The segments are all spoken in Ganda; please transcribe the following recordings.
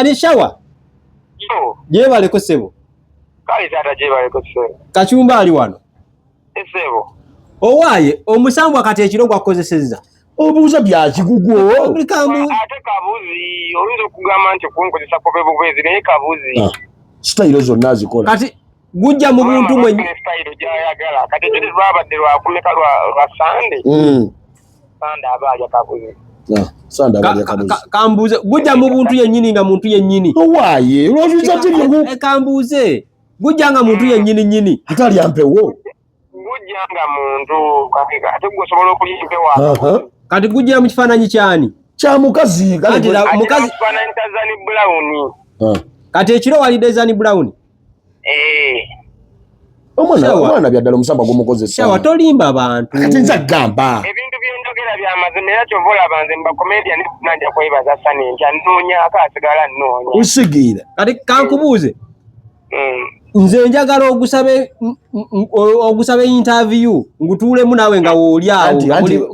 ani shawa je baleko sebo kale tata je baleko sebo kachumba ali wano sebo owaye omusambwa kati ekiro gwakozesezza obuuza bya kigugu ate kabuzi oyinza okugamba nti kunkozesa kobe bubwezi naye kabuzi sitayiro zonna azikola kati gujja mu buntu mwenye sitayiro gyayagala kati ekyo lwabadde lwakumeka lwa sande sande abalya kabuzi kambuze gujja mu buntu yennyini nga muntu yennyini owaye olwozuza tibyo kambuze gujja nga muntu yennyini nyini atali ampewo gujja nga muntu ate gusobola okulimpewa kati gujja mu kifaananyi kyani kya mukazi mukazi kifaananyi kya Zani Brown kati ekiro walidde Zani Brown omwana byaddala omusamba gumukozesa shawa tolimba abantu kati nza gamba ebintu by'enjogera bya mazima era kyova olaba nze mba comedian nanja kwebaza sani nkya nnoonya akaasigala nnoonya usigiira kati kankubuuze nze njagala ogusabe interview ngutuulemu naawe nga woolyawo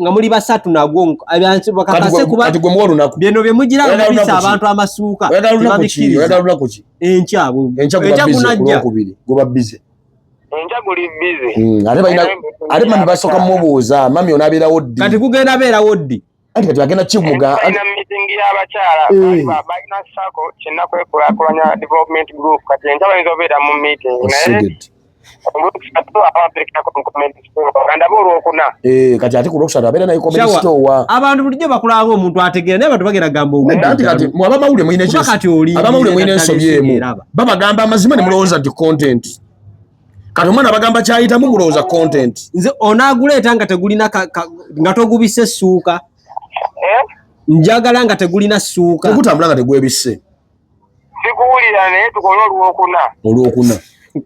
nga muli basatu nagwo bakakase kuba byeno bye mugira bibisa abantu amasuuka oyagala lunaku ki enkya kunajja goba bize enja guli bize ate mami basooka mubuuza mami onaabeerawo ddi kati kugenda beerawo ddi ati kati agenda kimuga alina meeting y'abakyala balina sako kinnakwekulakulanya development group kati enja bayinza obeera mu meeting naye kati ate ku lwokusatu abeera naye comedy store abantu bulijjo bakulanga omuntu ategeera naye bantu bagenda gamba anti kati abamawulire mulina ensobi emu babagamba amazima ne mulowooza nti content kati omwana bagamba kyayitamu mulowooza content nze onaaguleeta nga tegulina nga togubise essuuka njagala nga tegulina ssuuka ogutambula nga tegwebisse sikuwulira naye tukole olwokuna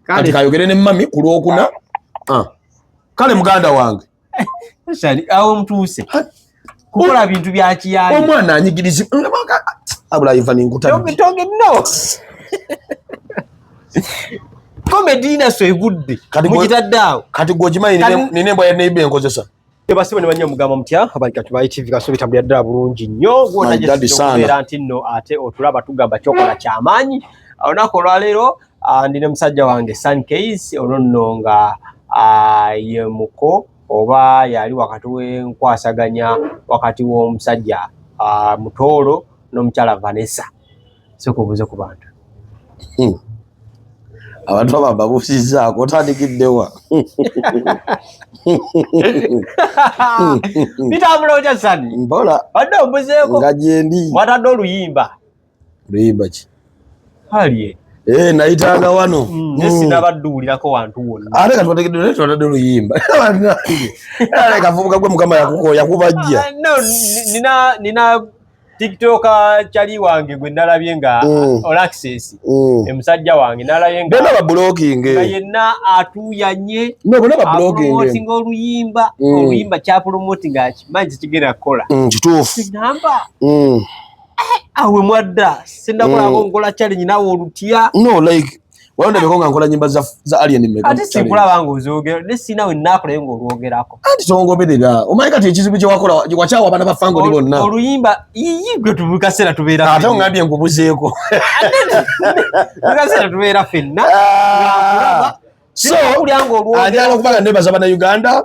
kati kayogere ne mami ku lwokuna kale muganda wange awo mutuuse kukola bintu bya kiyayi omwana anyigiriza abula iva ninkutadde no comedy inaso egudde mukitadde awo kati gwogimanyi nina embwa ya neiba enkozesa basibe ne banya mugamba mutya abalikatu ba TV kaso bitambulira ddala bulungi nnyo gw'otagyera nti nno ate otulaba tugamba kyokola kyamaanyi olunaku olwaleero ndine musajja wange Sun Case ono nno nga ye muko oba yali wakati w'enkwasaganya wakati w'omusajja Mutoolo n'omukyala Vanessa sikubuuze ku bantu abantu abamba busizzaako otandikiddewa bitambula otya Sani mpola badde ombuzeeko nga gyendi watadde oluyimba ki halye nayitanga wano nesinabadduulirako wantu wonna ate katubategedde twatadde oluyimba kavubuka gwe mukama yakubajja nina TikTok chali wange gwe nalabye nga all access emusajja wange nalabye nga bena ba blocking yenna atuyanye bena ba blocking oluyimba kya promoting akimanyi kigenda kukola kituufu namba awe mwadda sindakulako nkola challenge nawe olutya no like wanda bekonga nkola nyimba za alien mega ate sikulaba ng'ozogera nesina we nakolayo ng'olwogerako anti tongoberera omanyi kati ekizibu kye wakola wakyawa abana ba fango bonna oluyimba gwe tubukasera tubeera ate ongambye nkubuzeeko bukasera tubeera fenna so ajala okubanga nebaza bana Uganda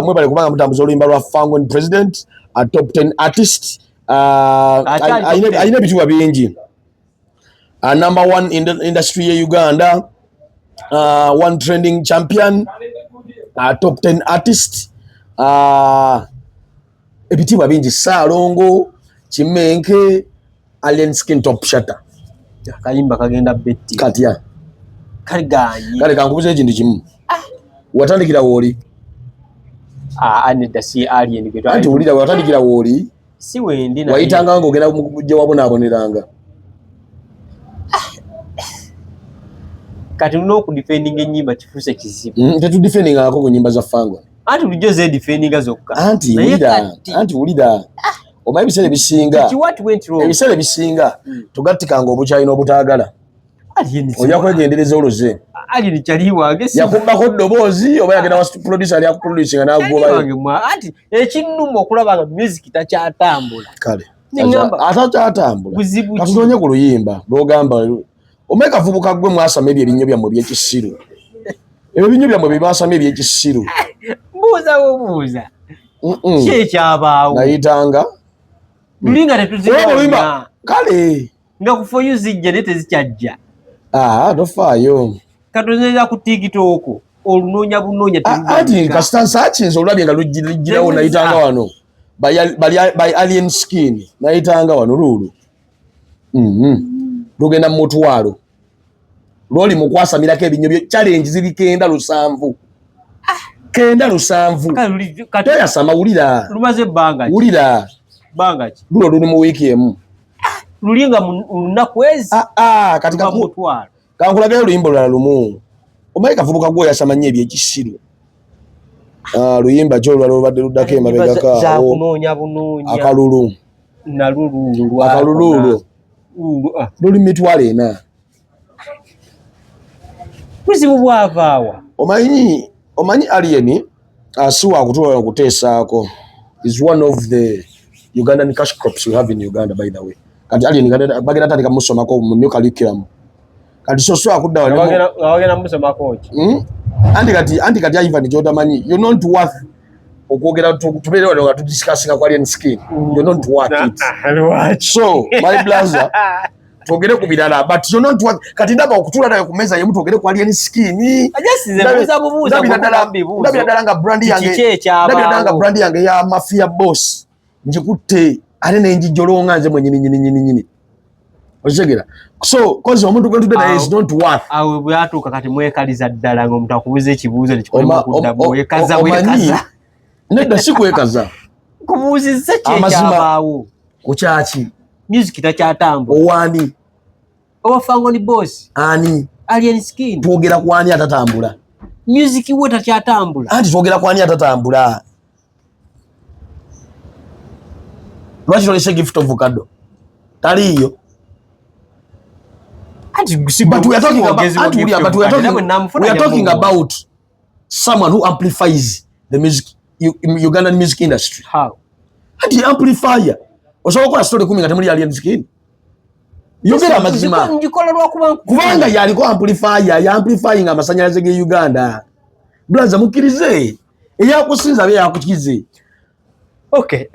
mwebale kubanga mutambuza oluyimba lwa Fango ni president a top 10 artist ayina ebituba bingi number one in the industry ya Uganda, one trending champion, top 10 artist, ebitiba bingi Salongo, Chimenke, Alien Skin Top Shatter. Kayimba kagenda betti. Katya. Kaliganyi. Kale kankubuze ekintu kimu. Watandikira woli. Anida si alien gwe. Anti ulira watandikira woli. Si wendi na. Wayitanga ngo genda mujje wabona aboneranga. Kati no ku defending enyimba kifuse kizibu. Tetu defending ako ku nyimba za Fango. Anti ulijoze defending zokka. Anti ulida. Omaye bisele bisinga. What went wrong? Ebisele bisinga. Tugattikanga obukyayina obutagala. Alien. Oya kwegendereza oloze. Alien chaliwa ngesi. Yakumba ko dobozi oba yagenda wa producer ali akuproducing na agoba. Anti ekinuma okulaba nga music takyatambula. Kale. Atatambula. Katutonye ku luyimba lwogamba omeka vubuka gwe mwasama ebinnyo byammwe by'ekisiru. Ebinnyo byammwe bibasama eby'ekisiru. Buuza. Kyekyabawo. Nayitanga. Lulinga tetuziba. Kale. Nga kufoyo zijja ne tezikyajja. Tofaayo. Katonera ku TikTok olunoonya bunoonya ati kastansa akinza olabye nga lugirawo nayitanga wano by alien skin nayitanga wano lulu lugenda mu mutwalo lwoli mu kwasamirako ebinnyo bye challenge ziri kenda lusanvu toyasama wulira lumaze ebbanga wulira bbanga ki lulo luli mu wiiki emu lulinga mu lunaku ezi kati kankulagayo oluyimba olulala lumu omaye kavubuka gwe yasama nnyo ebyekisiru luyimba kyo olulala olubadde luddako emabegako akalulu akalulu luli mitwalo ena buzibu bwavaawa omanyi alien asiwa akutula okuteesaako is one of the Ugandan cash crops we have in Uganda by the way kati alien bagenda tandika musomako mu new curriculum kati so akudda wagenda musomako ki anti kati Ivan Jotamanyi you're not worth okwogera tubeere wano nga tudiscussing kwa alien skin you're not worth it so my brother togere ku birala but you're not worth kati ndaba okutula nayo ku meza yemu togere ku alien skin ndabira brand yange ya mafia boss njikutte ate nenjijolonga nze mwenyini Ojegera. So, cause omuntu gwe tudde is not worth. Awe bwatuuka kati mwekaliza ddala ng'omuntu akubuza ekibuuzo nekikolemu kuddamu wekaza. Nedda si kwekaza. Kubuuzizza kyekyabaawo. Ku kyaki? Music takyatambula. Owani? Owa Fango ni boss. Ani? Alien Skin. Twogera ku ani atatambula? Music we takyatambula. Anti twogera ku ani atatambula? Lwaki tolese gift of avocado? Taliyo. But we are talking about someone who amplifies the music, Ugandan music industry. How? And the amplifier. Osobola okukola story kumi nga temuli alien skin. Yogera amazima. Kubanga yaliko amplifier, ya amplifying amasanyalaze ge Uganda. Blaza mukkirize. Eyakusinza bye yakukize. Okay.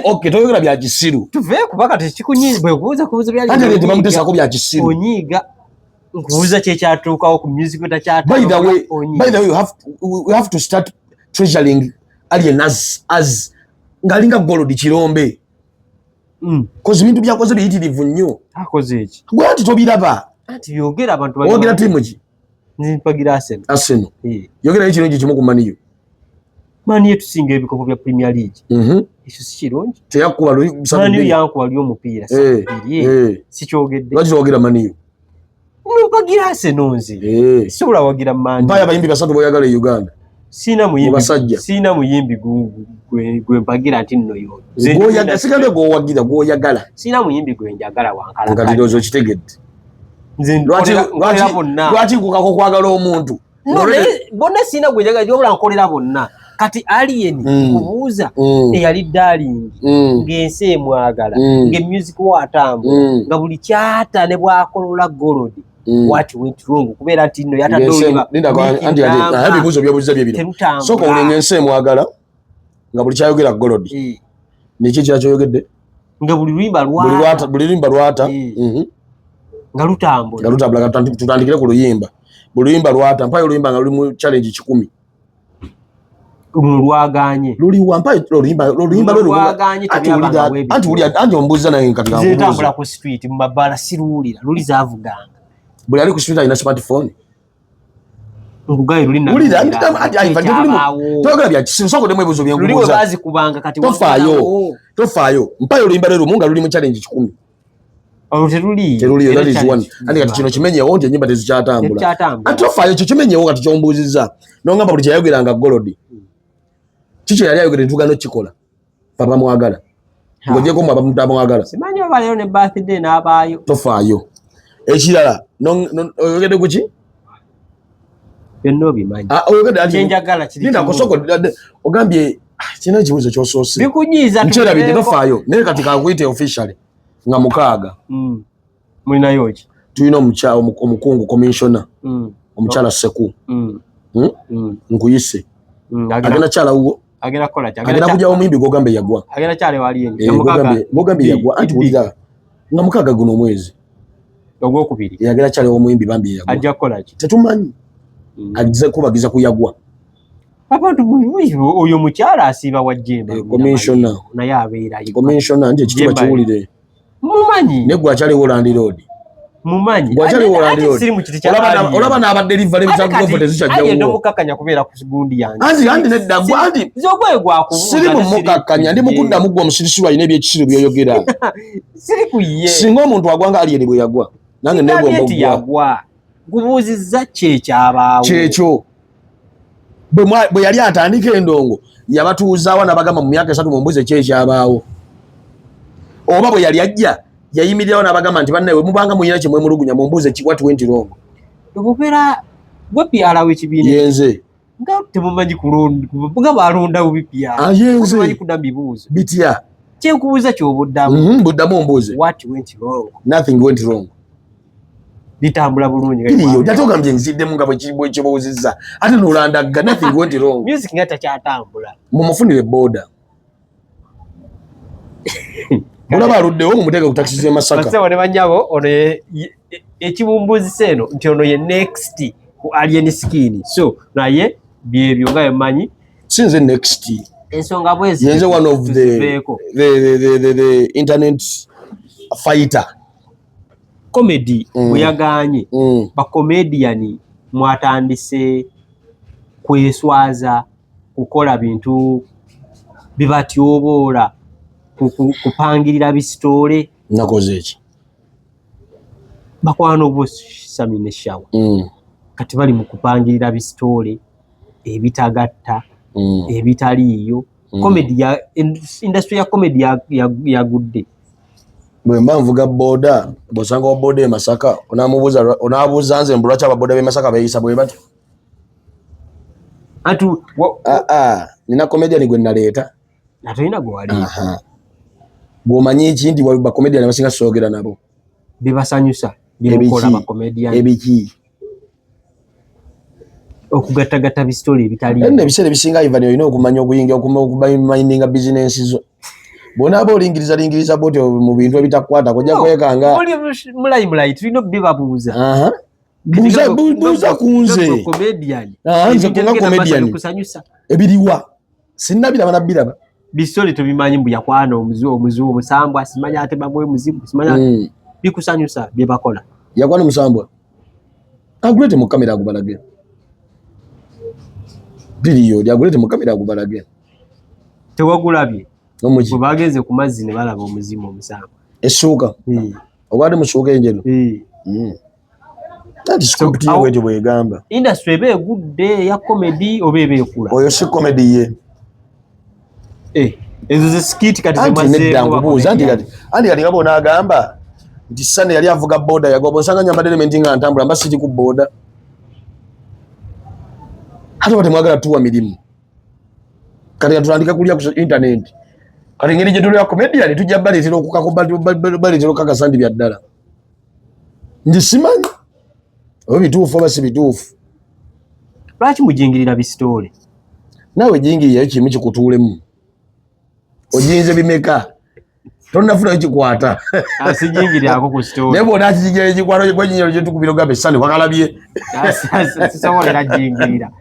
Okay, toyogera bya kisiru. Tuve kubaka tekikunyiza kubuza byali. Ate leti bamutesako bya kisiru. Onyiga nkubuza kyekyatuukawo ku music takyatambula. By the way, we have to start treasuring alien as ngalinga gold kirombe. Kozi bintu byakoze biyitirivu nnyo. Akoze eki? Gwe ati tobiraba. Ati yogera abantu bali. Ogera timu ki? Nzimpagira Arsenal. Arsenal. Yogera ekirungi kimu ku maniyo. Mani tusinga ebikopo bya Premier League. Ekyo si kirungi. Teyakuba Mani yankuba lyo omupiira. Si kyogedde. Lwaki twogera maniyo? Mpagira Arsenal nze. Sobola wagira Mani. Mpaya bayimbi basatu boyagala e Uganda. Sina muyimbi gwe mpagira nti nno yo. Goyaga sikande goyagala. Sina muyimbi gwe njagala wankala. Ngalidozo kitegedde. Lwaki kukako kwagala omuntu? Bonna sina gwe njagala jobula nkolera bonna. Kati alien kubuuza eyali darling ng'ensi emwagala ng'emusic watambula nga buli kyata ne bwakolola gold what went wrong kubeera nti nno yatadoliba ebibuuzo byobuuza bye bino soka olenga ensi emwagala nga buli kyayogera gold niki kyakyoyogedde nga buli lulimba lwata nga lutambula tutandikire ku luyimba buli luyimba lwata mpayo oluyimba nga luli mu challenge 10 lwaganye luli wampa oluyimba lwaganye anti ombuuza naye nkati zitambula ku street mu mabala siruulira luli zaavuganga buli ali ku street alina smartphone ngugaye luli togera bya kisoko demu ebibuuzo byengubuuza luli bazikubanga kati tofaayo mpayo oluyimba lwe lumu nga luli mu challenge 10 teruliyo that is one andi kati kino kimenyewo nti ennyimba tezikyatambula ati tofaayo kyo kimenyewo kati kyombuuzizza nongamba buli kyeyayogeranga golodi kiki yali ayogera entugano kikola papa mwagala ng'ogyeko mu papa mwagala simanyi oba leero ne birthday n'abaayo tofaayo ekirala oyogedde ku ki byonna obimanyi oyogedde kyenjagala kiri linda kosoko ogambye kino ekibuuzo ky'osoose bikunyiiza nkyerabidde tofaayo naye kati kakuyite officially nga mukaaga mulinayo ki tulina omukungu commissioner omukyala Seku nkuyise agenda kyala wuwo agenda kukola ki agenda kujja omuyimbi gogambe yagwa agenda kyale wali eni gogambe yagwa anti wulira nga mukaaga guno omwezi ogwokubiri yagera kyale omuyimbi bambi yagwa ajja kukola ki tetumanyi agize kubagiza kuyagwa abantu oyo mukyala asiiba wa Jemba commissioner naye abeerayo commissioner nti ekituba kiwulire mumanyi ne gwa kyale Holland Road mumanyi gwa kyale Holland Road olaba n'aba delivery bisago tezikyajja aye ndo mukakanya kubeera ku gundi yange andi nedda gwa andi zogwe gwa kubuuza siri mu mukakanya ndi mukunda mugwa omusirisiru ayina ebyekisiru by'oyogera siri kuye singa omuntu agwanga ali bwe yagwa nange negomba yagwa gubuuzizza kyekyabaawo kyekyo bwe yali atandika endongo yabatuuzaawo n'abagamba mu myaka 3 mumbuze kyekyabaawo oba bwe yali ajja yayimirirawo n'abagamba nti bannawe mubanga muyina kye mwemulugunya mumbuze what went wrong obubeera bwe PRA w'ekibiina yenze nga temumanyi kulonda nga balonda bubiPRA yenze temumanyi kuddamu bibuuzo bitya kyenkubuuza ky'obuddamu buddamu ombuuze what went wrong nothing went wrong bitambula bulungi iyo tatogambye nziddemu nga bwekibuuzizza ate n'olandagga nothing went wrong music nga takyatambula mumufunire boda olaba aluddewo mumuteeka ku takisi z'e Masaka ne banyabo ono ekibumbuuzisa eno nti ono ye next ku Alien Skin so naye byebyo nga byemanyi sinze next ensonga bwezi yenze one of the internet fighter comedy bweyaganye bakomediani mwatandise kweswaza kukola bintu bibatyoboola kupangirira bisitole nakoze eki bakwano bo Sami ne Shawa kati bali mu kupangirira bisitole ebitagatta ebitaliiyo comedy ya industry ya comedy yagudde bwe mba nvuga boda bw'osanga wa boda e Masaka onaabuuza nze mbulwaki ababoda b'e Masaka beeyisa bwe batyo nina comedian gwe naleeta atolina gwe waleeta bw'omanyi eki nti bakomedian abasinga soogera nabo bebasanyusa byemukola bakomedian ebiki okugattagatta bisitole ebitaliiyo ebiseera ebisinga Ivan olina okumanya okuyingira okumayindinga bizinensi zo bonaaba olingiriza boti mu bintu ebitakwata kojja kwekanga mulayi tulina okubibabuuza buuza kunze nze kunga comedian ebiriwa sinnabiraba nabbiraba bisitole tubimanyi mbu yakwana omuzibu omusambwa simanyi ate bamwe muzibu simanyi bikusanyusa bye bakola yakwana omusambwa agulete mu kamera agubalage biriyo lyagulete mu kamera agubalage tewagulabye bwe bagenze ku mazzi ne balaba omuzimu omusambwa essuuka obadde musuuka enjeru tati script ye bwetyo bwegamba industry eba egudde ya comedy oba eba ekula oyo si comedy ye ezo ze skit kati zemazeebuuza anti kati nga bonaagamba nti Sane yali avuga boda yagwa bonsanga nyambadde elementi nga ntambula mba siri ku boda ate batemwagala tuwa mirimu kati katutandika kulya ku internet kati ngeri gye tulya comedian tujja baleetera okukakobaleetera okukakasa ndi bya ddala nti simanyi oba bituufu oba si bituufu lwaki mujingirira bisitole naawe jingiriyayo kimu kikutuulemu ojinze bimeka tonnafunayo kikwata sijingiryako ku sitole naye bwona kijigira kikwata gwejinyalo kyetukubira ogambe Sane wakalabye sisobolera jingirira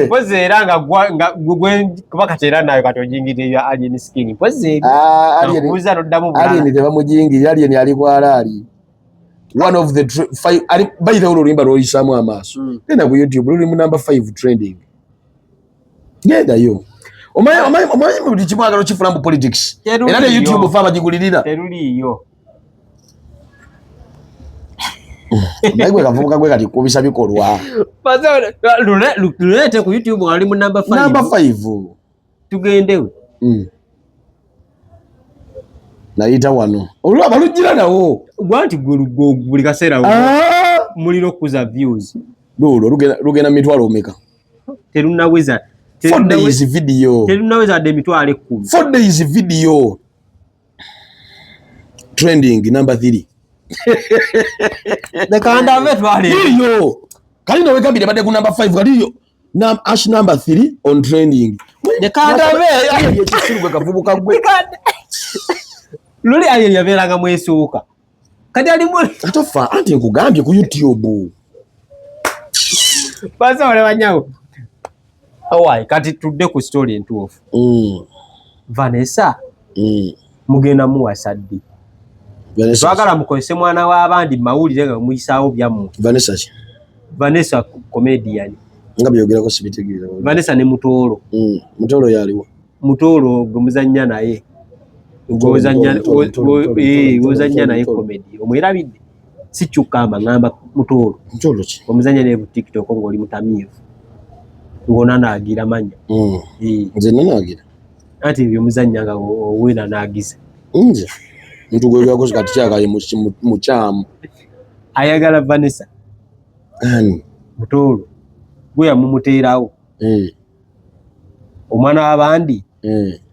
pozi era nga kuba kati era nayo kati ojingirira Alien Skin pozi kubuuza noddamu Alien tebamujingirira Alien ali kwalaali one of the five bayitawo oluyimba lwoyisaamu amaaso genda ku YouTube luli mu number 5 trending gendayo omanyi buli kimwagala okifuna mu politics era ne YouTube fa bagigulirira teruliiyo naye gwe kavubuka gwe kati kubisa bikolwa luleete ku YouTube ali mu number 5 tugendewe nayita wano olwaba lujjira nawo gwanti buli kaseera mulina okuza views lugenda mitwalo omeka terunaweza 4 days video. Telinaweza de mitwale 10. 4 days video. Trending number 3. The kanda vetwale. Yo. Kalino weka bide bade ku number 5 kaliyo. Ash number 3 on trending. The kanda ve yekisirwe kavubuka gwe. Luli ayo yaberanga mwesuka. Kati ali mu atofa anti nkugambye ku YouTube. Basa wale wanyawo. Awai kati tudde ku story entuofu. Vanessa. Mugenda mu wasaddi. Vanessa. Twagala mukozese mwana w'abandi mawulire nga muyisaawo byamu. Vanessa ki? Vanessa comedian. Nga byogera ko sibitegeera. Vanessa ne Mutoro. Mutoro yaliwo. Mutoro gumuzanya naye. Wozanya naye comedy. Omwirabidde. Si chukamba ngamba Mutoro. Mutoro ki? Omuzanya ne ku TikTok ng'oli mutamivu. Ngona naagira manya. Nze nanagira. Ati byo muzanya nga owena naagize. Nze. Mtu gwe yakoze kati kyakaye mu kyamu. Ayagala Vanessa. Ani? Mutoro. Gwe yamumuteerawo. Omwana w'abandi.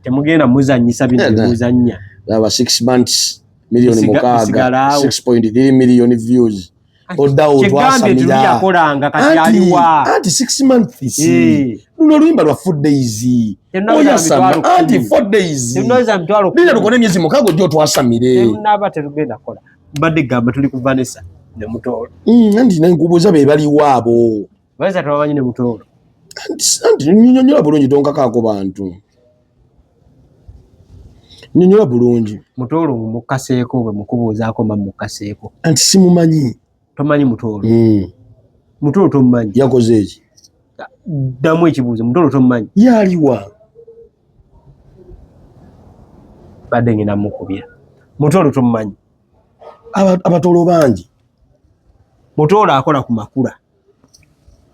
Temugenda muzanyisa bintu muzanya. Aba 6 months million mukaaga 6.3 million views. Odawo twasamira. Yakolanga kati aliwa. Anti 6 months. Luno luyimba lwa 4 days. Oyasama anti 4 days. Tunoza mtwalo. Bina lukone myezi mukaaga ojjo twasamire. Naba terugenda kola. Badde gamba tuli ku Vanessa ne Mutoro. Anti nankubuuza be bali waabo. Vanessa tawamanyi ne Mutoro. Anti nyonyola bulungi tonkakaako bantu. Nyonyola bulungi. Mutoro mukaseeko bwe mukubuuzaako mukaseeko. Anti simumanyi. Tomanyi Mutoro. Mutoro tomanyi. Yakoze eki? Damu ekibuuzo Mutoro tomanyi. Yaliwa. Badde ngina mukubira. Mutoro tomanyi. Abatolo bangi. Mutoro akola ku makula.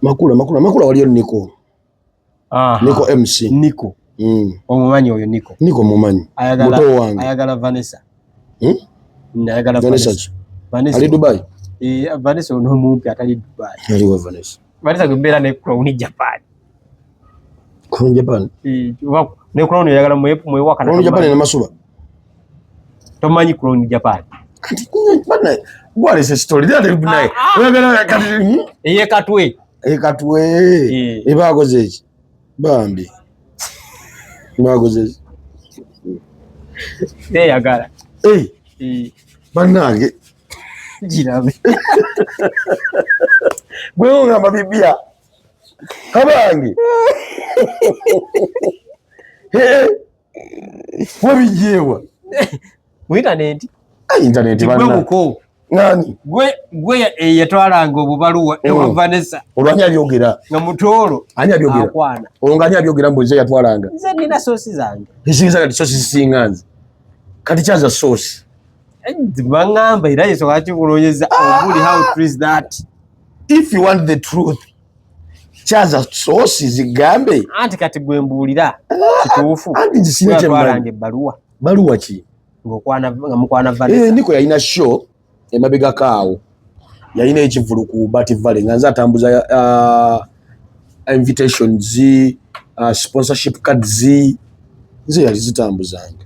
Makula waliyo Niko. Niko MC. Niko. Omumanyi oyo Niko. Niko mumanyi. Ayagala Vanessa. Ayagala Vanessa. Vanessa. Ali Dubai. Vanessa ono mumpi atali Dubai. Aliwa Vanessa. Vanessa gembera ne Crown Japan. Crown Japan. Ne Crown yagala mwe waka na. Crown Japan na masuba. Tomanyi Crown Japan. Bana gwale se story dale bunai. Oyagala kati eye katwe. Ebakoze eki? Bambi. Bakoze eki? Yagala. Banange. Jirabe. Gwe ngamba bibia. Kabangi. Wabijewa. Mu internet. Internet bana. Gwe muko. Ngani? Gwe yatwalanga obubaluwa ewa Vanessa. Olwanya byogera. Nga Mutoro. Anya byogera. Akwana. Olwanya byogera mboze yatwalanga. Nze nina sosi zange. Ezinza kati sosi singanze. Kati chaza sosi. Bangamba era yeso kati kulonyeza obuli how true is that. If you want the truth. Chaza sosi zigambe. Anti kati gwe mbulira. Kituufu. Anti nzisine twalange baluwa. Baluwa ki? Ngokwana Vanessa. Niko yalina show emabega kaawo. Yalina ekivuluku Bati Valley nga nze atambuza invitations sponsorship cards nze yali zitambuzanga.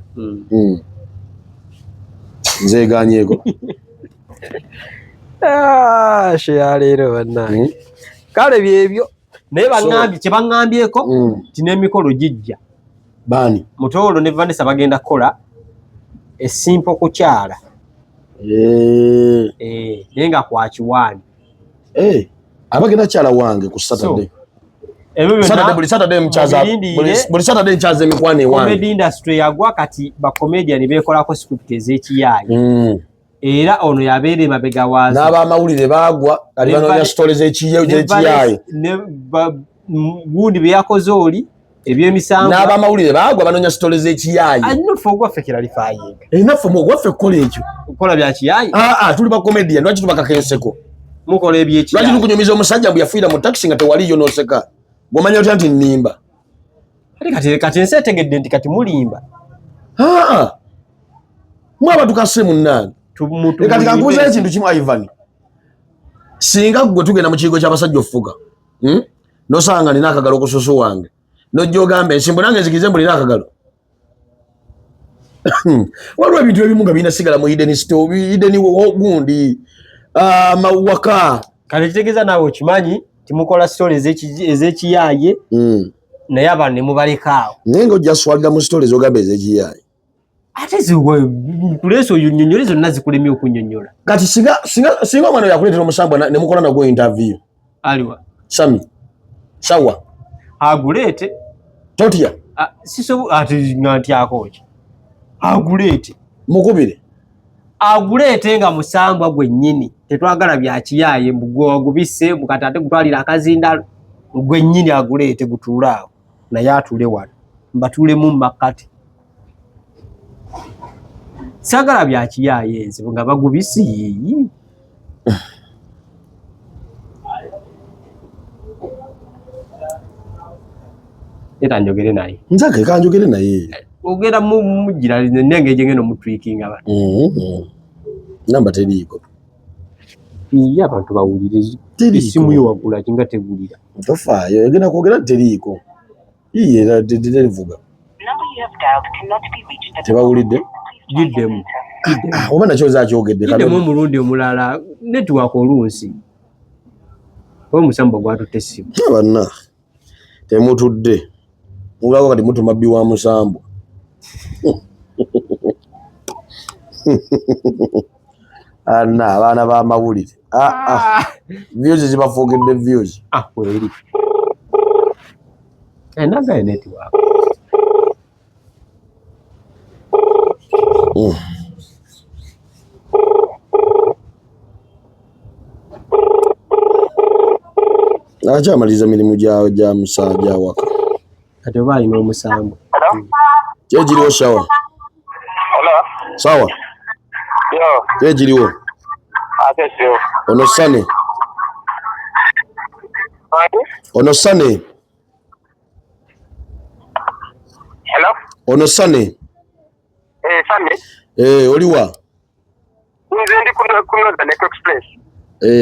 Nze ganyeko. Shya leero bana. Kale byebyo. Naye bangambi kye bangambyeko tinemikolo gijja. Bani? Mutoro ne Vanessa bagenda kola esimpo kukyala. Nenga kwa Kiwani. Abagenda kyala wange ku Saturday. Buli Saturday mchaza. Buli Saturday mchaza mikwane wange. Comedy industry yagwa kati ba comedian bekolako script ez'ekiyayi. Era ono yabeere mabega wazo. N'aba amawulire bagwa kali banonya stories ez'ekiyayi. Ne gundi byakoze oli ebyemisango. N'aba amawulire bagwa banonya stories ez'ekiyayi. Nnaffe ogwaffe kiralifayinga. Nnaffe ogwaffe kola ekyo. Kola bya kiyayi. Tuli ba comedian lwaki tubaka kenseko. Mukola ebyekiyayi. Lwaki tukunyumiza omusajja bwe yafiira mu taxi nga tewaliyo n'oseka. Gomanya otya nti nnimba. Kati ensi etegedde nti kati mulimba. Mwaba tukase munnange. Kati kankubuuza ekintu kimu Ivan. Singa gwe tugenda mu kigo ky'abasajja ofuga. Nosanga nina akagalo ku susu wange. Nojjo gambe ensimbu nange zikize mbulira akagalo. Waliwo ebintu ebimu nga birina sigala mu hidden store, hidden gundi mawaka. Kale kitegeeza naawe okimanyi timukola story ez'ekiyaaye naye abantu ne mubalekaawo. Naye ng'ojja swalira mu story ez'ogamba ez'ekiyaaye. Ate kuleesa oyo nnyonnyole zonna zikulemye okunnyonnyola. Kati singa omwana yakuleetera omusambwa ne mukola nagwo interview. Aliwa? Sami. Sawa. Aguleete. Totya. Ate nga ntyako ki? Aguleete. Mukubire. Aguleete nga musambwa gwennyini. Tetwagala bya kiyaaye gubisse mukati ate gutwalira akazindalo. Gwennyini aguleete gutuule awo. Naye atuule wano. Mbatuulemu mu makkati. Sagala bya kiyaaye enze nga bagubisi yiyi. Era njogere naye. Nzake kanjogere naye. Ogera mugira nenge jengeno mutwikinga bano. Namba teriiko. Iya abantu bawulire isimu yo wagula kinga tegulira. Tofaayo egenda kwogera teriiko. Iye era terivuga. Tebawulidde? Giddemu. Oba nakyo zakyogedde. Giddemu omulundi omulala network olunsi. Omusamba gwatutte essimu. Abanna temutudde. Mulaba kati mutu mabbi wa musambo. Anna abaana ba mawulire. Views zibafoogedde views. Kweri. Enaga network. Akyamaliza mirimu gya musajja waka. Kati oba alina omusambo. Kyegiriwo shawa. Sawa. Yo. Kyegiriwo. Sio. Ono Sane. Ono Sane. Hello? Ono Sane. Sane? Oliwa. Nze ndi kuno the Next Express.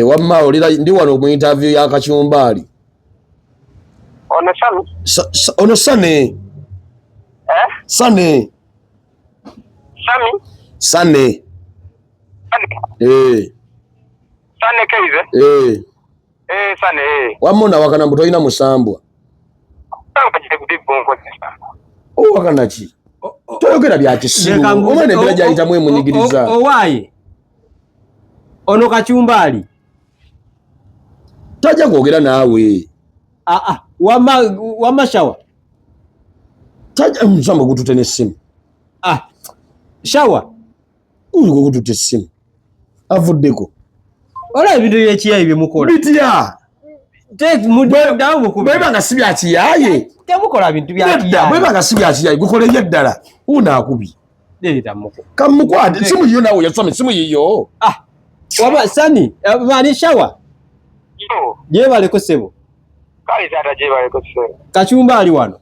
Wamma olira ndi wano mu interview ya Kachumbali. Ono Sane? Ono Sane. Sane. Sami? Sane. Sane keize? Sane. Wamona wakana mbu toyina musambwa. Wakana ki? Toyogera bya kisimu. Omwana embira gyayitamu emunyigiriza. Owaaye. Ono Kachumbali. Tajja kwogera naawe. Wama shawa. Tajja musambwa gutute n'essimu. Shawa. Uliko gutute essimu. Avuddeko. Ola ebintu by'ekiyaaye bye mukola. Bitya. Dawo mukubi. Bweba nga si bya kiyaaye. Temukola bintu bya kiyaaye. Bweba nga si bya kiyaaye gukole yeddala. Unaakubi. Leeta muko. Kamukwade simu yiyo nawe yasome simu yiyo. Waba Sani, bani shawa. Je baleko sebo. Kali tata je baleko sebo. Kachumbali wano.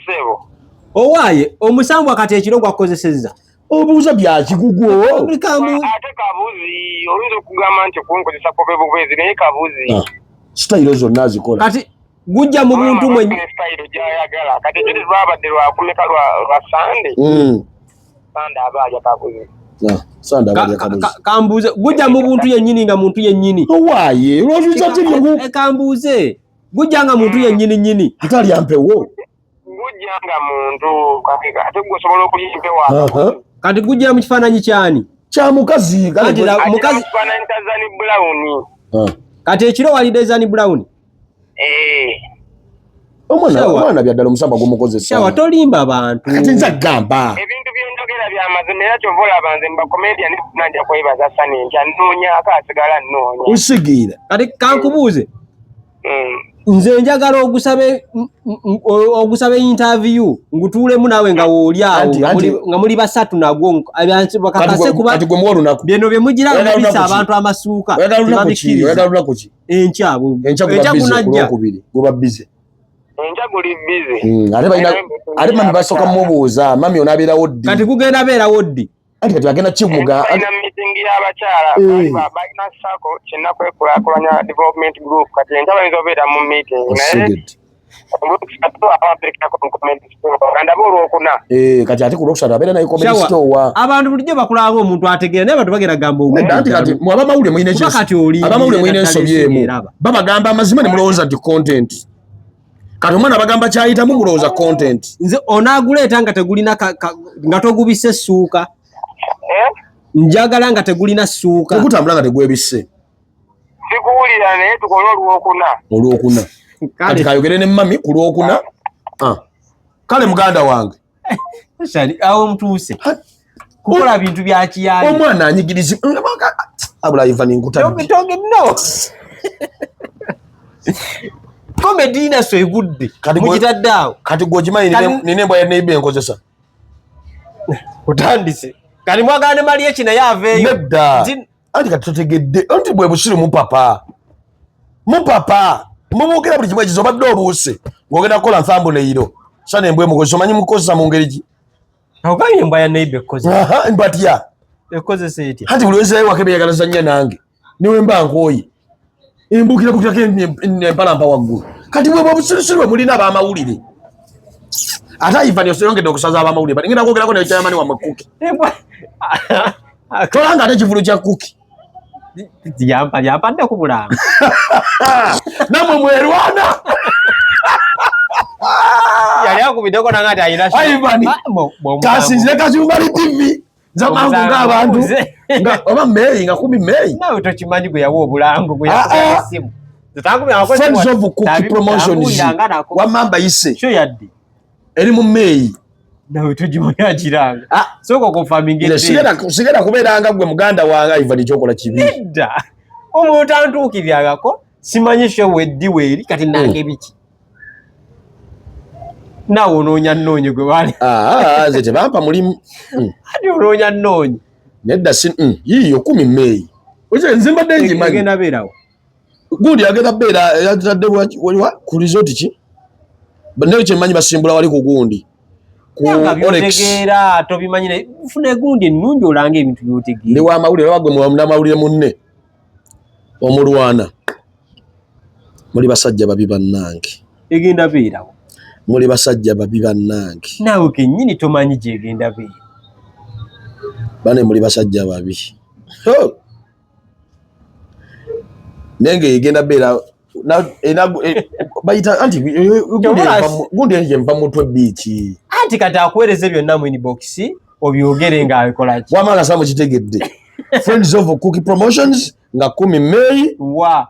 Sebo. Owaaye omusambu akati ekiro gwakozesezza. Obuuza bya kigugu. Ate kabuzi oyinza okugamba nti kunkozesa pobebubwezi naye kabuzi. Sitayiro zonna azikola. Kati gujja mu buntu mwe. Sitayiro gyayagala. Kati ekyo babadde lwakumeka lwa Sande. Sande abaja kabuzi. Sande abaja kabuzi. Kambuze gujja mu buntu yennyini nga muntu yennyini. Owaaye lwozuza tibyo. Kambuze gujja nga muntu yennyini nyini. Atali ampewo. Gujja nga muntu ate gusobola okuyimpewa. Kati gujja mu kifaananyi kyani? Kya mukazi. Mukazi Zani Brown. Kati ekiro walidde Zani Brown. Omwana byaddala omusamba gumukozesa. Shawa tolimba abantu. Kati nza gamba. Ebintu by'enjogera bya mazima era kyovola banze mba comedian nanja kwebaza Sani nti anoonya akasigala nnoonya. Usigira. Kati kankubuuze. Nze njagala ogusabe interview ngutuulemu naawe nga woolyawo nga muli basatu nagwo bakakase kuba bino bye mugira bibisa abantu amasuuka oyagala lunaku ki enkya kunajja guba bize enja guli bize ate mami basooka mubuuza mami onaabeerawo ddi kati kugenda beerawo ddi kati agenda kimuga ina meeting y'abakyala balina sako kinnakwekulakulanya development group kati enja bayinza obeera mu meeting naye kati ate ku Lwokusatu abeera nayo comedy store. Abantu bulijjo bakulanga omuntu ategeera naye abantu bagera gamba obudde. Kati mwaba mawulire mwine ensobi. Abamawulire mwine ensobi emu. Babagamba amazima ne mulowooza nti content. Kati omwana bagamba kyayitamu mulowooza content. Nze onaaguleeta nga tegulina nga togubise ssuuka. Njagala nga tegulina ssuuka. Ogutambula nga tegwebisse. Sikuwulira naye tukole Olwokuna. Kati kayogere ne mami ku Lwokuna. Kale muganda wange. Shali awo mtuuse. Kukola bintu bya kiyayi. Omwana anyigirizi. Abula Ivan nkutabi. Toge no. Comedy na so egudde. Mukitaddawo. Kati gojimanyi nine mbwa neibe enkozesa. Utandise. Kali mwagane mali ekina yaveeyo. Nedda. Andi katutegedde. Anti bwe busiru mu papa. Mubugera buli kimwe kizobadde obuuse. Ngogenda kola nfambo neiro. Sane mbwe mukozi omanyi mukozi mu ngeri ki. Oganye mbwa ya neibe kozi. Mbatya. Ekoze seti. Hati buli wese wakebe yagalaza nya nange. Niwe mba nkoyi. Imbukira bukira ne palampa waggulu. Kati bwe busiru mulina ba mawulire. Ata Ivan yosongedde okusaza aba mawulire. Ngenda kwogera ko ne kyamani wa makuki. Tolanga ate kivulu kya kuki. Yampa nda kubulanga. Namwe mwerwana. Yali akubideko nangati ayina sho. Ivan. Kasi nze kachumbali TV. Zamangu ng'abantu. Oba Mei nga 10 Mei. Nawe tokimanyi gwe yawo obulango gwe yakuba esimu. Friends of Cookie Promotions. Wamamba ise. Sho yaddi. Eri mu Mei. Nawe tojimanyi akiranga. Soko confirming it. Sigera kubeeranga gwe muganda wange Ivan kyokola kibi. Nedda. Omuntu antuukiryagako simanyi sho weddi weeri kati nange biki. Nawe onoonya nnoonyi gwe wali. Ze tebampa mulimu. Ati onoonya nnoonyi. Nedda yiyo 10 Mei. Oje nzimbadde njimanyi. Agenda beerawo. Gundi agenda beera yatadde waliwa ku resort ki? Naye kyemanyi basimbula wali ku gundi. Byotegeera tobimanyire funa gundi ennungi olanga ebintu byotegeera. Ndi wa mawulire wagwe munamawulire munne. Omulwana. Muli basajja babi bannange. Egenda beerawo. Muli basajja babi bannange. Naawe kennyini tomanyi gyegenda beera. Bane muli basajja babi. Nenge egenda beera bayita anti gundi yempa mutwe biiki. Anti kati akuweereza byonna mu inbox obyogere ng'abikola ki. Wamala samu kitegedde. Friends of Cookie Promotions nga 10 Mei. Wa.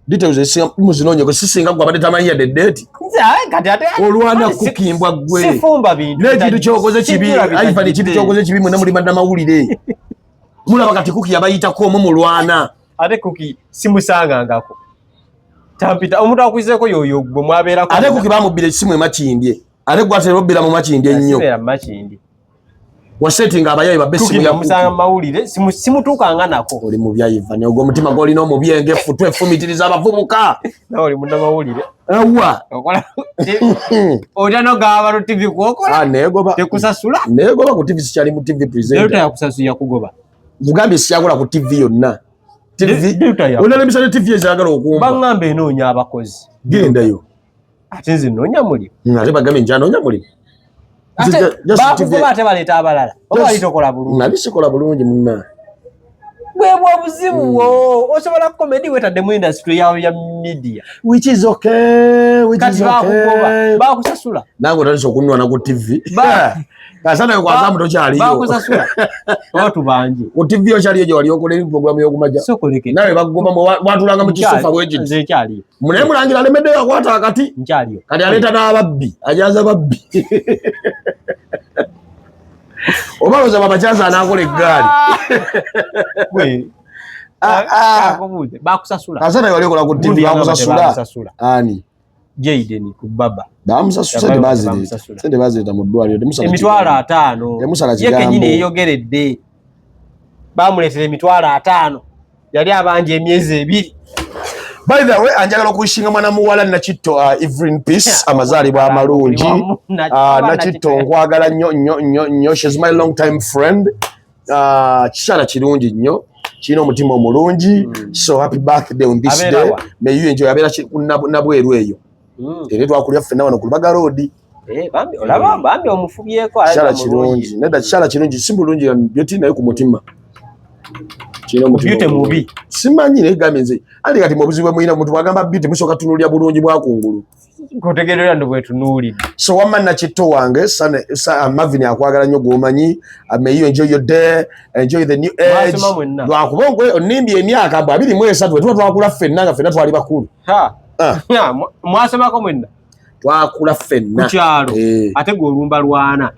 Details esinga muzinonye ko sisinga gwa badeta manyi ya date. Kati ate olwana kukimbwa gwe. Sifumba bintu. Nekintu kyokoze kibi. Ivan ekintu kyokoze kibi mwena muli banda mawulire. Mulaba kati Cookie yabayitako mu mulwana. Ate Cookie simusangangako. Tampita omuntu akwizeko yoyo gwe mwabeera ko. Ate Cookie bamubire simu emakindye. Ate gwatero bira mu makindye nnyo. Sibera makindi. Wasetting abayayi babesimu ya musanga mawulire simutuukanga nako. Oli mu bya Ivan ogwo mutima goli no mu byenge futu efumitiriza abavubuka. Na oli munda mawulire. Awa. Okola. Ojano gaba ru TV kuokola. Negoba. Tekusasula. Negoba ku TV sikyali mu TV presenter. Leta yakusasuya kugoba. Mugambe siyakola ku TV yonna. TV. Onale misale TV ezagala okumba. Bangambe enoonya abakozi. Genda yo. Ate nze noonya muli. Ate bagambe njano noonya muli. Ate baleta abalala. Oba alitokola bulungi. Nalisikola bulungi munna. Bwebwa obuzibu wo. Osobola comedy wetadde mu industry ya media. Which is okay. Bakusasula. Nango taliso okunwana ku TV. Kasana yo kwazamu tokyaliyo. Bakusasula. Watu bangi. Ku TV yo kyaliyo gye wali okola program y'okumaja. Sokoleke. Nawe bagomba watulanga mu kisofa bwekiti. Nze kyaliyo. Mune mulangira alemedde yakwata akati. Nkyaliyo. Kati aleta n'ababbi. Ajaza babbi. Obaloza babakyaza anakola eggaali. Gwe. Bakusasula. Kasana yo wali okola ku TV bakusasula. Ani? Jaden ku baba. Bamusasula sente bazileta mu ddwaliro temusala. Emitwalo 5. Temusala kigambo. Ye kenyine yeyogeredde. Bamuleetera emitwalo 5. Yali abanje emyezi 2. By the way, anjagala okuyishinga mwana muwala Nakitto Evelyn Peace amazaalibwa amalungi. Nakitto nkwagala nnyo. She's my long time friend. Kikyala kirungi nnyo. Kirina omutima omulungi. So happy birthday on this day. May you enjoy. Abeera nabweru eyo. Era twakulya ffenna wano ku Lubaga Road. Bambi olaba bambi omufubyeko Kishala kirungi. Nedda kishala kirungi si bulungi byoti nayo ku mutima. Kino byute mubi. Simanyi ne gamenze. Ali kati mu buzibu mwina muntu wagamba byute musoka tunulya bulungi bwa kungulu. Kotegerera ndo bwe tunuli. So wamana chito wange sa Marvin akwagala nnyo gomanyi. May you enjoy your day, enjoy the new age. Lwakubongwe onimbi emyaka 23 bwe tuba twakula ffenna nga ffenna twali bakulu. Mwasemako mwenna. Twakula ffenna. Kukyalo. Ate gwe olumba lwana.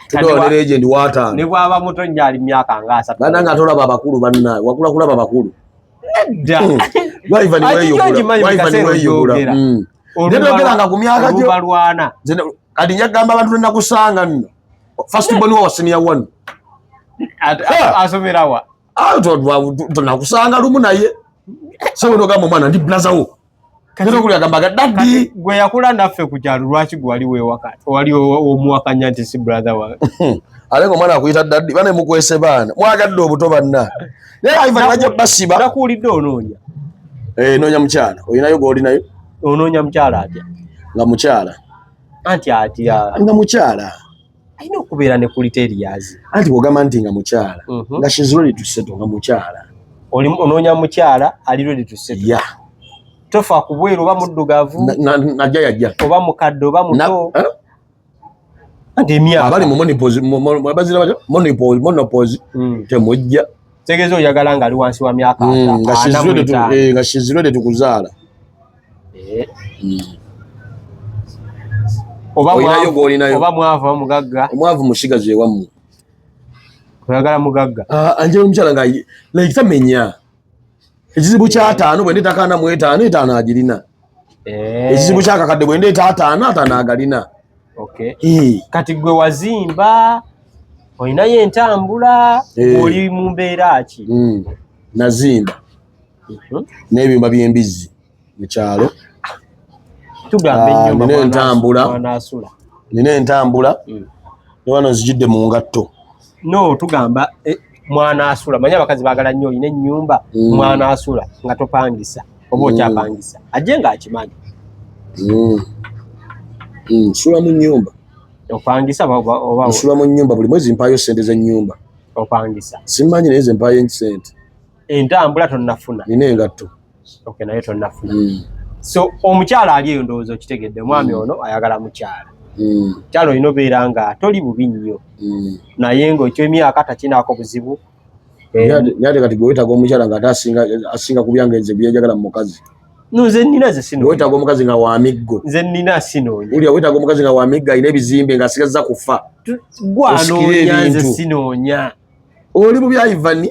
Tudole legend water. Ne bwaba muto nyali myaka nga 3. Bana nga tolaba abakulu banna. Wakula kulaba abakulu. Waiva ni weyo yogera. Ndogera ku myaka gyo. Balwana. Kati nyagamba abantu nakusanga nno. First born wa senior one. Asomerawa. Tunakusanga lumu naye. So ndogamba mwana ndi blaza wo. Kero kuli agambaga daddy gwe yakula naffe ku kyalo lwaki gwe wali we wakati. Wali omuwakanya nti si brother wa. Alengo mwana akuyita daddy bane mukwese bana. Mwagadde obuto banna. Naye Ivan wajja basiba. Nakuulidde onoonya. Noonya mukyala. Oyinayo goli nayo? Onoonya mukyala atya? Nga mukyala. Anti atya. Nga mukyala. Ayina okubeera ne criterias. Anti bw'ogamba nti nga mukyala. Nga she's ready to settle nga mukyala. Onoonya mukyala ali ready to settle. Yeah. Tofa kubweru oba muddugavu. Najja yajja. Oba mukadde oba muto. Anti emyaka. Abali mu monopause. Temujja. Tegezo oyagala nga ali wansi wa myaka nga she's ready to kuzaala. Oba mwava mugagga. Omwavu mushigazi ewamu. Oyagala mugagga. Anje omukyala nga like tamenya. Ekizibu kya 5 bwe nditakana mu 5 agirina. Ekizibu kya kakadde bwe ndeta 5 agalina. Okay. Kati gwe wazimba oyinayo entambula oli mu mbeera ki? Nazimba. N'ebyumba by'embizi mu kyalo. Tugambe ennyumba nina entambula. Mwanaasula. Nina entambula. Ne wano nzijidde mu ngatto. No tugamba mwanaasula. Manya abakazi baagala nnyo olina ennyumba mwanaasula nga topangisa oba okyapangisa. Ajje nga akimanyi. Nsula mu nnyumba. Opangisa oba nsula mu nnyumba buli mwezi mpaayo ssente z'ennyumba. Opangisa. Simanyi naye nze mpaayo ssente. Entambula tonnafuna. Nina engatto. Okay, naye tonnafuna. So omukyala ali eyo ndowooza okitegedde mwami ono ayagala mukyala. Kyalo olina obeera nga toli bubi nnyo. Naye ng'ekyemyaka takinaako buzibu. Nyate kati gwe weetaaga omukyala nga asinga ku byange nze by'enjagala mu mukazi. Nze nnina ze sinoonya. Weetaaga omukazi nga wa miggo. Nze nnina sinoonya. Ulya weetaaga omukazi nga wa miggo alina ebizimbe ng'asigazza kufa. Gwanoonya nze sinoonya. Oli bubi Ivan.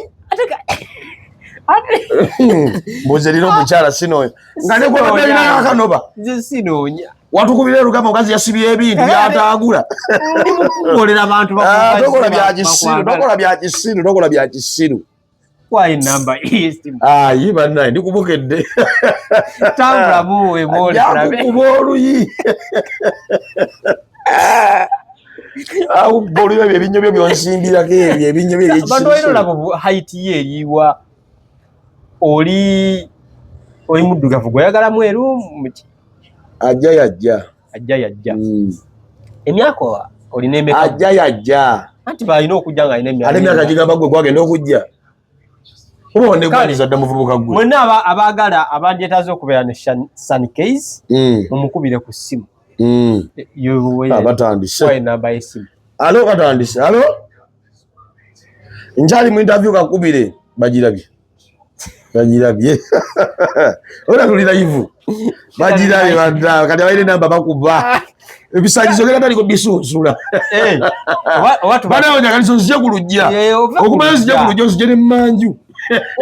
Mbuze lino omukyala sinoonya. Nga ne gwe balina akanoba. Nze sinoonya. Watukubira olugamba omukazi yasibye ebintu by'ataagula. Ndi mukukolera abantu tokola bya kisiru, tokola bya kisiru. Why number is? Ayi bannaye ndikubukedde. Tambula muwe moli kulabe. Kuboluyi. Bolu ebinyo byo byonsimbirako ebyo ebinyo byo ekisiru. Abantu bayino labo height ye eriwa. Oli muddugavu gwayagala mweru muki. Ajja yajja. Emyaka olina emeka. Ajja yajja. Anti balina okujja nga alina emyaka. Ale myaka gigamba gwe gwagenda okujja. Obone gwaliza dda muvubuka gwe. Mwenna abaagala abanjetaze okubeera ne Sunny Keys mumukubire ku ssimu. Batandise. Why namba y'essimu? Alo batandise. Alo? Njali mu interview kakubire bagirabye. Ora tuli live. Bagirabye banda kati abaire namba bakuba. Ebisagizo gera tali ko bisunsula. Watu bana onja kali sonzije kulujja. Okumanzi sije kulujja sije manju.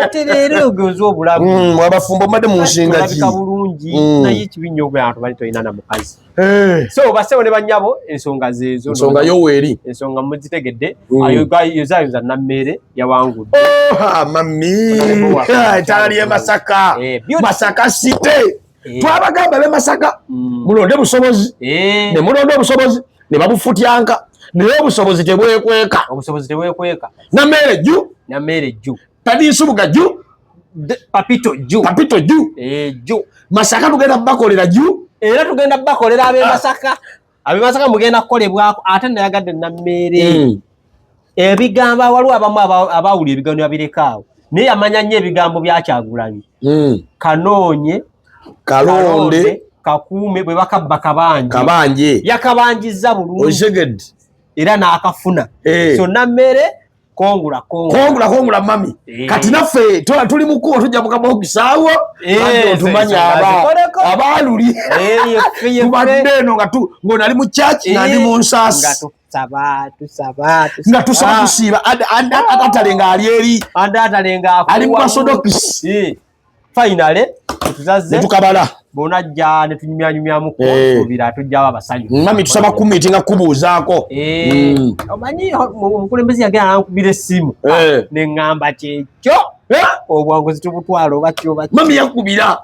Oterere ogenzo obulamu. Abafumbo made mu nshinga ki. Bulungi naye kibinyo gwe abantu bali toyina na mukazi. So basewo ne banyabo ensonga zezo. Ensonga yo weri. Ensonga muzitegedde. Ayo yozayoza na mmere yawangudde. Mami. Tali ya Masaka. Masaka City. Twabagamba be Masaka. Mulonde busobozi. Ne mulonde busobozi. Ne babufutyanka. Ne obusobozi tebwekweka. Obusobozi tebwekweka. Na mere ju. Na mere ju. Tadi subuga ju. Papito ju ju Masaka tugenda bakolera ju era tugenda bakolera abe Masaka mugenda kukolebwako ate nayagadde Nammere ebigamba waliwo abamu abawulira ebiganiro babirekawo naye yamanya nnyo ebigambo bya Kyagulanyi Kanoonye Kalonde Kakuume bwe bakabba Kabanje yakabanjizza bulungi Ojeged era n'akafuna so Nammere kongula mami kati naffe tuli mukubo tujja mukabaho kisaawo tumanya abaluli tubadde eno ng'onali mu church nga ndi mu Nsaasi nga tusaba tusiiba Atalenga ali eri ali mu Orthodox finally tuzaze tukabala bonajja ne tunyumyanyumyamu ko tubira tujjawo abasanyu mami tusaba kumiti nga kubuuzaako omanyi omukulembeze yagenda nankubira essimu ne ŋŋamba kyekyo obwanguzi tubutwala oba kyo mami yakubira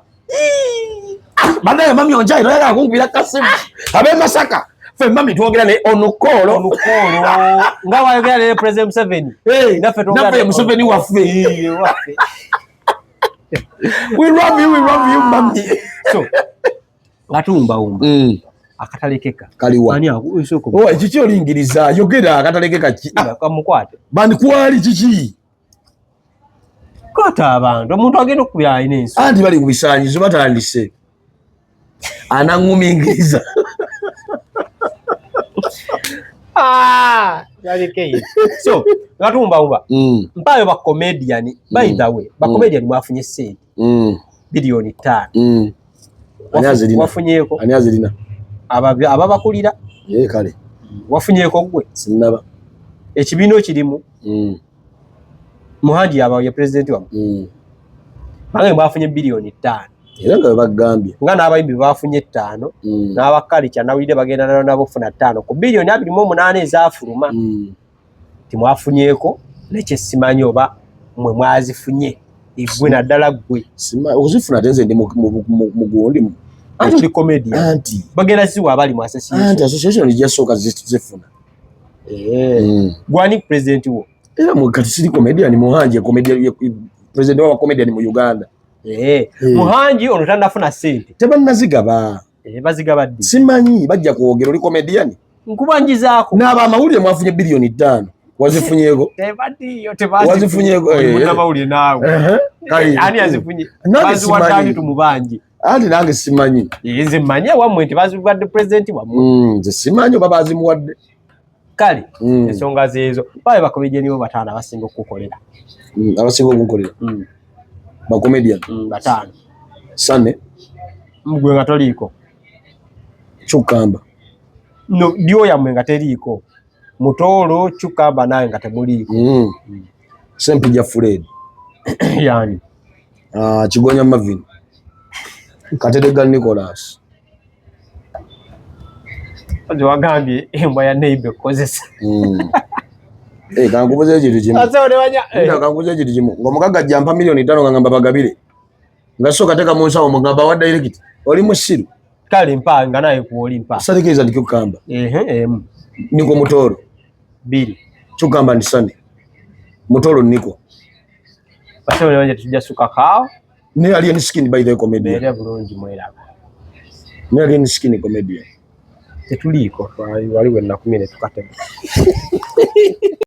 banaye mami onjairo yagala kunkubira kasimu abe Masaka fe mami twogera ne onukolo nga wayogera ne President Museveni naffe Museveni waffe we love you mami so ngatumba akatalekeka kaliwa ani isoko ekiki olingiriza yogera akatalekeka ki kamukwate bandi kwali kiki kwata abantu omuntu agenda okubya inenso andi bali kubisanyizo batandise anangumingiriza yalikei so ngatumba mpayo ba comedian by the way ba comedian mwafunye sente bilioni 5 wafunyeko ani azirina ababakulira kale wafunyeko gwe sinaba ekibino kirimu Muhanji ya president wa bange mwafunye bilioni 5 era nga bagambye nga n'abayimbi bafunye 5 n'abakalicha nawide bagenda nabo funa 5 ku bilioni 28 ezafuluma timwafunyeko nekyesimanyi oba mwe mwazifunye igwe naddala gwe okuzifuna tenze ndi mugundi anti comedy anti bagenda ziwa abali mu association anti association ijasooka zifuna gwani president wo era mukati siri comedian Muhanji comedian president wa comedian mu Uganda Muhanji ono tandafuna sente tebannazigaba bazigaba ddi simanyi bajja kwogera oli comedian nkubanjizaako n'aba amawulire mwafunye bilioni 5 wazifunyeko tebaddiyo wazifunyeko amawulire naawe ani azifunye baziwadde tumubanje andi nange simanyi nze mmanyi wammwe nti baziwadde president wammwe nze simanyi oba bazimuwadde kale ensonga zeezo babe bakomediani bo bataano abasinga okukolera abasinga okukolera bakomedian bataano Sane mgwe nga toliiko Chukamba no dio yammwe nga teriiko Mutoolo Chukamba naye nga temuliiko Sempija Fred yani Kigonya Mavin Katerega Nicholas Ojo wagambye embwa ya neighbor kozesa kangubuza ekintu kimu ase wanya kangubuza ekintu kimu ngomukaga jampa milioni 5 ngamba bagabire ngasoka teka mu nsawo mugamba wa direct oli musiru kale mpanga naye ku oli mpa sadikiriza ndikyo kamba niko Mutoolo 2 Chukamba ni Sane Mutoolo niko ase wanya tujja suka kao ne alien skin by the comedy era bulungi mwera ne alien skin comedy tetuliiko waliwo na 10 tukatema